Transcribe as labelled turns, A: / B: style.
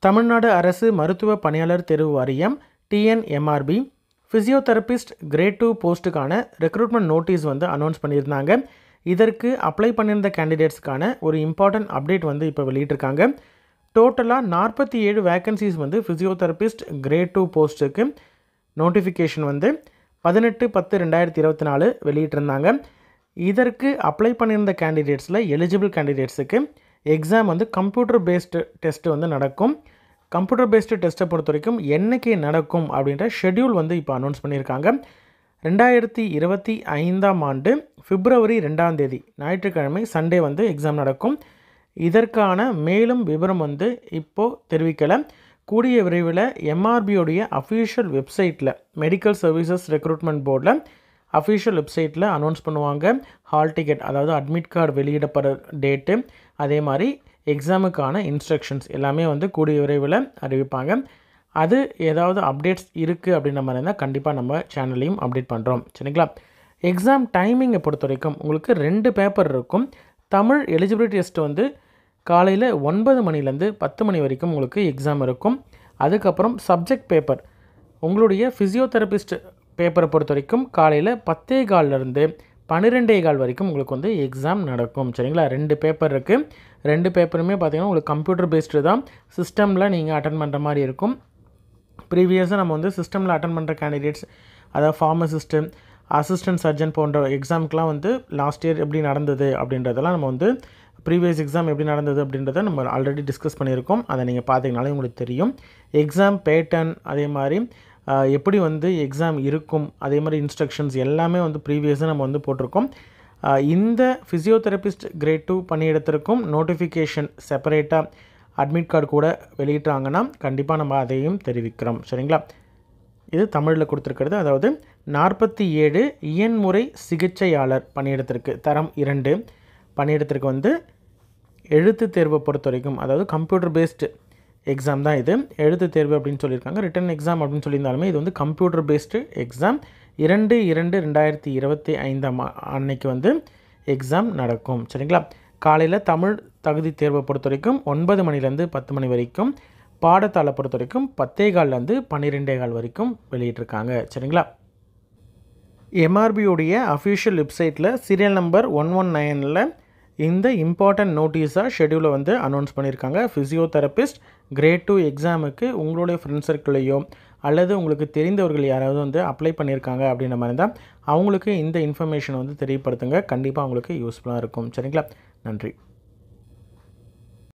A: தமிழ்நாடு அரசு மருத்துவ பணியாளர் தேர்வு வாரியம் டிஎன்எம்ஆர்பி ஃபிசியோதெரபிஸ்ட் கிரேட் 2 போஸ்ட்டுக்கான ரெக்ரூட்மெண்ட் நோட்டீஸ் வந்து அனௌன்ஸ் பண்ணியிருந்தாங்க. இதற்கு அப்ளை பண்ணியிருந்த கேண்டிடேட்ஸ்க்கான ஒரு இம்பார்ட்டன்ட் அப்டேட் வந்து இப்போ வெளியிட்டிருக்காங்க. டோட்டலாக 47 வேக்கன்சிஸ் வந்து ஃபிசியோதெரபிஸ்ட் கிரேட் 2 போஸ்ட்டுக்கு நோட்டிஃபிகேஷன் வந்து 18/10/2024 வெளியிட்டிருந்தாங்க. இதற்கு அப்ளை பண்ணியிருந்த கேண்டிடேட்ஸில் எலிஜிபிள் கேண்டிடேட்ஸுக்கு எக்ஸாம் வந்து கம்ப்யூட்டர் பேஸ்டு டெஸ்ட்டு வந்து நடக்கும். கம்ப்யூட்டர் பேஸ்டு டெஸ்ட்டை பொறுத்த வரைக்கும் என்றைக்கு நடக்கும் அப்படின்ற ஷெட்யூல் வந்து இப்போ அனௌன்ஸ் பண்ணியிருக்காங்க. 2025ஆம் ஆண்டு பிப்ரவரி 2ஆம் தேதி ஞாயிற்றுக்கிழமை சண்டே வந்து எக்ஸாம் நடக்கும். இதற்கான மேலும் விவரம் வந்து இப்போது தெரிவிக்கலை. கூடிய விரைவில் எம்ஆர்பியோடைய அஃபீஷியல் வெப்சைட்டில் மெடிக்கல் சர்வீசஸ் ரெக்ரூட்மெண்ட் போர்டில் அஃபீஷியல் வெப்சைட்டில் அனௌன்ஸ் பண்ணுவாங்க. ஹால் டிக்கெட் அதாவது அட்மிட் கார்டு வெளியிடப்படுற டேட்டு, அதே மாதிரி எக்ஸாமுக்கான இன்ஸ்ட்ரக்ஷன்ஸ் எல்லாமே வந்து கூடிய விரைவில் அறிவிப்பாங்க. அது ஏதாவது அப்டேட்ஸ் இருக்குது அப்படின்ற மாதிரி இருந்தால் கண்டிப்பாக நம்ம சேனல்லையும் அப்டேட் பண்ணுறோம். சரிங்களா? எக்ஸாம் டைமிங்கை பொறுத்த வரைக்கும் உங்களுக்கு 2 பேப்பர் இருக்கும். தமிழ் எலிஜிபிலிட்டி டெஸ்ட் வந்து காலையில் 9 மணிலேருந்து 10 மணி வரைக்கும் உங்களுக்கு எக்ஸாம் இருக்கும். அதுக்கப்புறம் சப்ஜெக்ட் பேப்பர் உங்களுடைய ஃபிசியோதெரபிஸ்ட் பேப்பரை பொறுத்த வரைக்கும் காலையில் 10:15லேருந்து 12:15 வரைக்கும் உங்களுக்கு வந்து எக்ஸாம் நடக்கும். சரிங்களா? 2 பேப்பர் இருக்குது. 2 பேப்பருமே பார்த்திங்கன்னா உங்களுக்கு கம்ப்யூட்டர் பேஸ்டு தான். சிஸ்டமில் நீங்கள் அட்டன் பண்ணுற மாதிரி இருக்கும். ப்ரீவியஸாக நம்ம வந்து சிஸ்டமில் அட்டன் பண்ணுற கேண்டிடேட்ஸ், அதாவது ஃபார்மசிஸ்ட்டு, அசிஸ்டன்ட் சர்ஜன் போன்ற எக்ஸாமுக்கெலாம் வந்து லாஸ்ட் இயர் எப்படி நடந்தது அப்படின்றதெல்லாம் நம்ம வந்து ப்ரீவியஸ் எக்ஸாம் எப்படி நடந்தது அப்படின்றத நம்ம ஆல்ரெடி டிஸ்கஸ் பண்ணியிருக்கோம். அதை நீங்கள் பார்த்தீங்கனாலே உங்களுக்கு தெரியும். எக்ஸாம் பேட்டர்ன், அதே மாதிரி எப்படி வந்து எக்ஸாம் இருக்கும், அதே மாதிரி இன்ஸ்ட்ரக்ஷன்ஸ் எல்லாமே வந்து ப்ரீவியஸாக நம்ம வந்து போட்டிருக்கோம். இந்த ஃபிசியோதெரபிஸ்ட் கிரேட் 2 பணியிடத்திற்கும் நோட்டிஃபிகேஷன் செப்பரேட்டாக அட்மிட் கார்டு கூட வெளியிட்டாங்கன்னா கண்டிப்பாக நம்ம அதையும் தெரிவிக்கிறோம். சரிங்களா? இது தமிழில் கொடுத்துருக்கிறது. அதாவது 47 இயன்முறை சிகிச்சையாளர் பணியிடத்திற்கு தரம் 2 பணியிடத்திற்கு வந்து எழுத்து தேர்வை பொறுத்த வரைக்கும், அதாவது கம்ப்யூட்டர் பேஸ்டு எக்ஸாம் தான் இது. எழுத்து தேர்வு அப்படின்னு சொல்லியிருக்காங்க. ரிட்டன் எக்ஸாம் அப்படின்னு சொல்லியிருந்தாலுமே இது வந்து கம்ப்யூட்டர் பேஸ்டு எக்ஸாம். 2/2/2025 அன்னைக்கு வந்து எக்ஸாம் நடக்கும். சரிங்களா? காலையில் தமிழ் தகுதி தேர்வை பொறுத்த வரைக்கும் 9 மணிலேருந்து 10 மணி வரைக்கும், பாடத்தாளை பொறுத்த வரைக்கும் 10:15லேருந்து 12:15 வரைக்கும் வெளியிட்டிருக்காங்க. சரிங்களா? எம்ஆர்பியோடைய அஃபிஷியல் வெப்சைட்டில் சீரியல் நம்பர் 119ல் இந்த இம்பார்ட்டன்ட் நோட்டீஸாக ஷெட்யூலை வந்து அனௌன்ஸ் பண்ணியிருக்காங்க. ஃபிசியோதெரபிஸ்ட் கிரேட் 2 எக்ஸாமுக்கு உங்களுடைய ஃப்ரெண்ட்ஸ் சர்க்கிளையோ அல்லது உங்களுக்கு தெரிந்தவர்கள் யாராவது வந்து அப்ளை பண்ணியிருக்காங்க அப்படின்ற மாதிரி தான் அவங்களுக்கு இந்த இன்ஃபர்மேஷனை வந்து தெரியப்படுத்துங்க. கண்டிப்பாக அவங்களுக்கு யூஸ்ஃபுல்லாக இருக்கும். சரிங்களா? நன்றி.